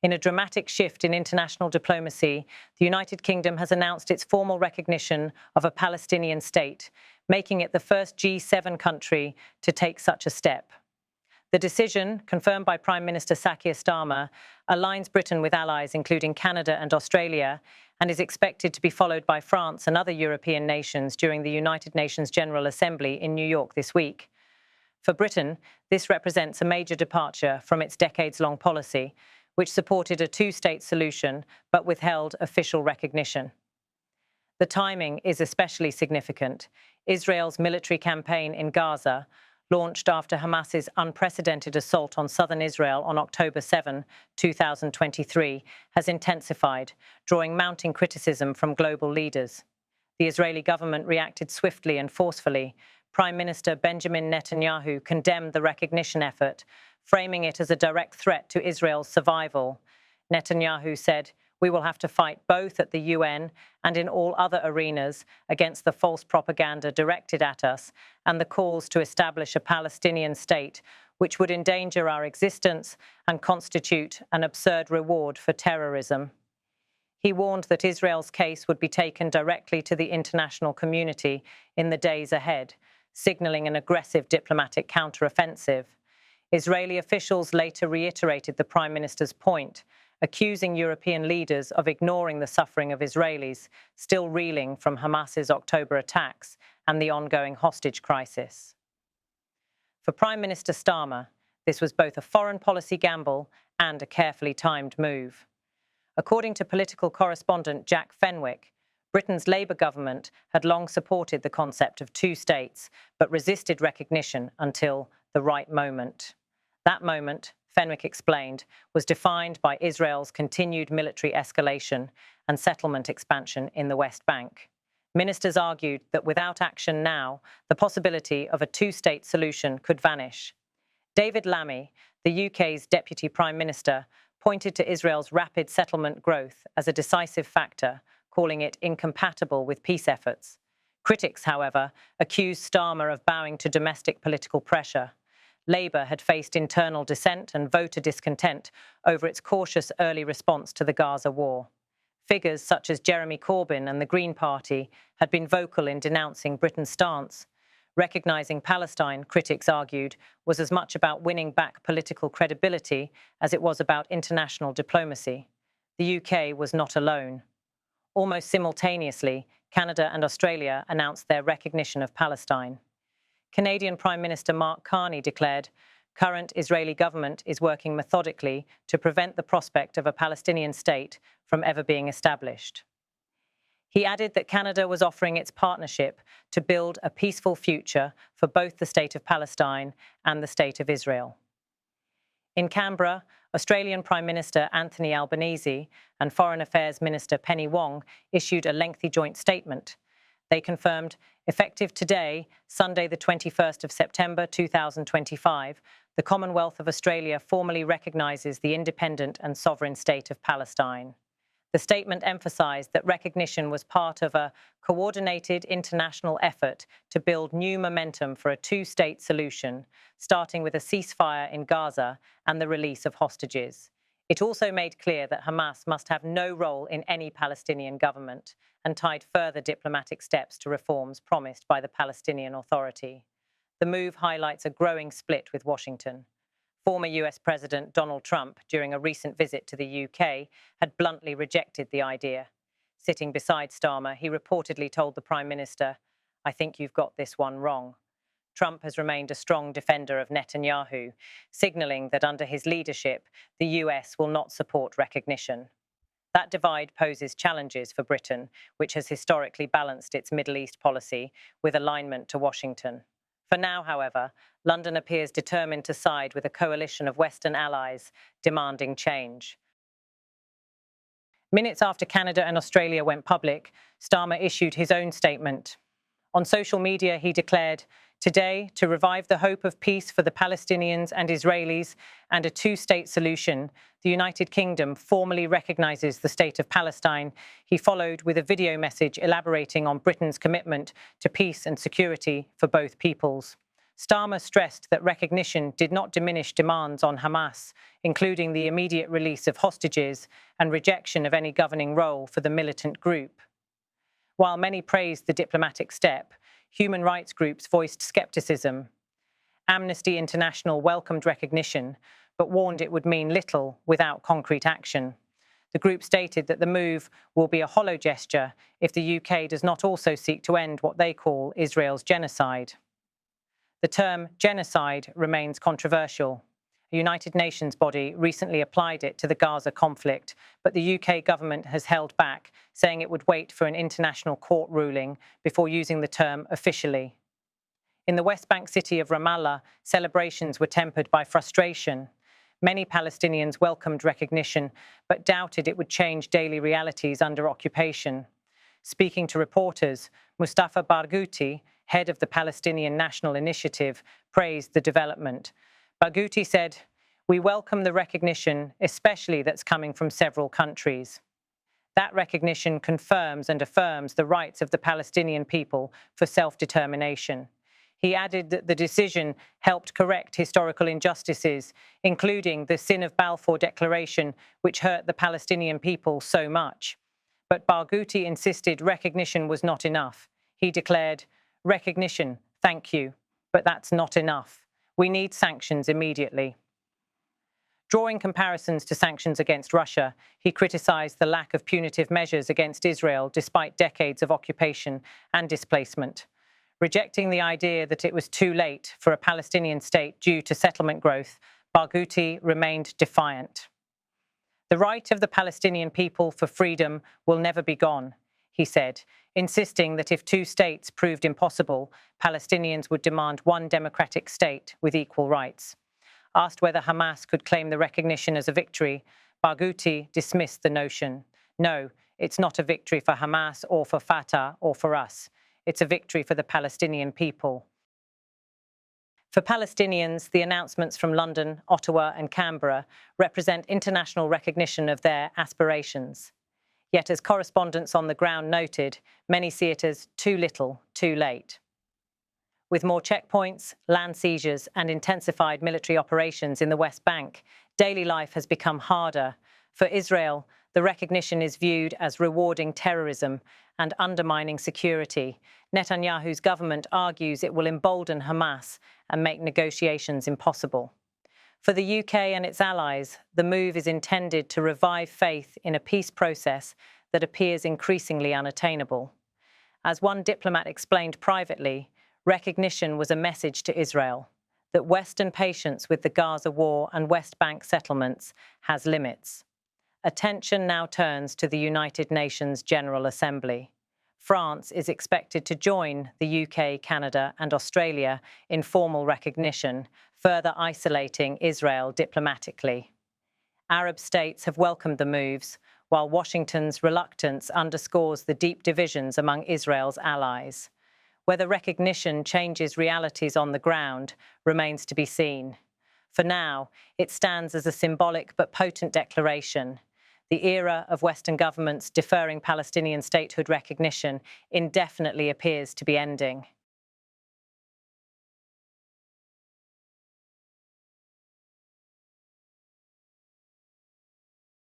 In a dramatic shift in international diplomacy, the United Kingdom has announced its formal recognition of a Palestinian state, making it the first G7 country to take such a step. The decision, confirmed by Prime Minister Keir Starmer, aligns Britain with allies including Canada and Australia, and is expected to be followed by France and other European nations during the United Nations General Assembly in New York this week. For Britain, this represents a major departure from its decades-long policy, which supported a two-state solution but withheld official recognition. The timing is especially significant. Israel's military campaign in Gaza, launched after Hamas's unprecedented assault on southern Israel on October 7, 2023, has intensified, drawing mounting criticism from global leaders. The Israeli government reacted swiftly and forcefully. Prime Minister Benjamin Netanyahu condemned the recognition effort, framing it as a direct threat to Israel's survival. Netanyahu said, "We will have to fight both at the UN and in all other arenas against the false propaganda directed at us and the calls to establish a Palestinian state, which would endanger our existence and constitute an absurd reward for terrorism." He warned that Israel's case would be taken directly to the international community in the days ahead, signaling an aggressive diplomatic counteroffensive. Israeli officials later reiterated the Prime Minister's point, accusing European leaders of ignoring the suffering of Israelis still reeling from Hamas's October attacks and the ongoing hostage crisis. For Prime Minister Starmer, this was both a foreign policy gamble and a carefully timed move. According to political correspondent Jack Fenwick, Britain's Labour government had long supported the concept of two states, but resisted recognition until the right moment. That moment, Fenwick explained, was defined by Israel's continued military escalation and settlement expansion in the West Bank. Ministers argued that without action now, the possibility of a two-state solution could vanish. David Lammy, the UK's Deputy Prime Minister, pointed to Israel's rapid settlement growth as a decisive factor, calling it incompatible with peace efforts. Critics, however, accused Starmer of bowing to domestic political pressure. Labour had faced internal dissent and voter discontent over its cautious early response to the Gaza war. Figures such as Jeremy Corbyn and the Green Party had been vocal in denouncing Britain's stance. Recognising Palestine, critics argued, was as much about winning back political credibility as it was about international diplomacy. The UK was not alone. Almost simultaneously, Canada and Australia announced their recognition of Palestine. Canadian Prime Minister Mark Carney declared, "Current Israeli government is working methodically to prevent the prospect of a Palestinian state from ever being established." He added that Canada was offering its partnership to build a peaceful future for both the state of Palestine and the state of Israel. In Canberra, Australian Prime Minister Anthony Albanese and Foreign Affairs Minister Penny Wong issued a lengthy joint statement. They confirmed, effective today, Sunday the 21st of September 2025, the Commonwealth of Australia formally recognises the independent and sovereign state of Palestine. The statement emphasised that recognition was part of a coordinated international effort to build new momentum for a two-state solution, starting with a ceasefire in Gaza and the release of hostages. It also made clear that Hamas must have no role in any Palestinian government and tied further diplomatic steps to reforms promised by the Palestinian Authority. The move highlights a growing split with Washington. Former US President Donald Trump, during a recent visit to the UK, had bluntly rejected the idea. Sitting beside Starmer, he reportedly told the Prime Minister, "I think you've got this one wrong." Trump has remained a strong defender of Netanyahu, signalling that under his leadership, the US will not support recognition. That divide poses challenges for Britain, which has historically balanced its Middle East policy with alignment to Washington. For now, however, London appears determined to side with a coalition of Western allies demanding change. Minutes after Canada and Australia went public, Starmer issued his own statement. On social media, he declared, "Today, to revive the hope of peace for the Palestinians and Israelis and a two-state solution, the United Kingdom formally recognises the state of Palestine." He followed with a video message elaborating on Britain's commitment to peace and security for both peoples. Starmer stressed that recognition did not diminish demands on Hamas, including the immediate release of hostages and rejection of any governing role for the militant group. While many praised the diplomatic step, human rights groups voiced skepticism. Amnesty International welcomed recognition, but warned it would mean little without concrete action. The group stated that the move will be a hollow gesture if the UK does not also seek to end what they call Israel's genocide. The term genocide remains controversial. A United Nations body recently applied it to the Gaza conflict, but the UK government has held back, saying it would wait for an international court ruling before using the term officially. In the West Bank city of Ramallah, celebrations were tempered by frustration. Many Palestinians welcomed recognition, but doubted it would change daily realities under occupation. Speaking to reporters, Mustafa Barghouti, head of the Palestinian National Initiative, praised the development. Barghouti said, "We welcome the recognition, especially that's coming from several countries. That recognition confirms and affirms the rights of the Palestinian people for self-determination." He added that the decision helped correct historical injustices, including the Sin of Balfour Declaration, which hurt the Palestinian people so much. But Barghouti insisted recognition was not enough. He declared, "Recognition, thank you, but that's not enough. We need sanctions immediately." Drawing comparisons to sanctions against Russia, he criticized the lack of punitive measures against Israel despite decades of occupation and displacement. Rejecting the idea that it was too late for a Palestinian state due to settlement growth, Barghouti remained defiant. "The right of the Palestinian people for freedom will never be gone," he said, insisting that if two states proved impossible, Palestinians would demand one democratic state with equal rights. Asked whether Hamas could claim the recognition as a victory, Barghouti dismissed the notion. "No, it's not a victory for Hamas or for Fatah or for us. It's a victory for the Palestinian people." For Palestinians, the announcements from London, Ottawa and Canberra represent international recognition of their aspirations. Yet, as correspondents on the ground noted, many see it as too little, too late. With more checkpoints, land seizures and intensified military operations in the West Bank, daily life has become harder. For Israel, the recognition is viewed as rewarding terrorism and undermining security. Netanyahu's government argues it will embolden Hamas and make negotiations impossible. For the UK and its allies, the move is intended to revive faith in a peace process that appears increasingly unattainable. As one diplomat explained privately, recognition was a message to Israel that Western patience with the Gaza war and West Bank settlements has limits. Attention now turns to the United Nations General Assembly. France is expected to join the UK, Canada and Australia in formal recognition, further isolating Israel diplomatically. Arab states have welcomed the moves, while Washington's reluctance underscores the deep divisions among Israel's allies. Whether recognition changes realities on the ground remains to be seen. For now, it stands as a symbolic but potent declaration. The era of Western governments deferring Palestinian statehood recognition indefinitely appears to be ending.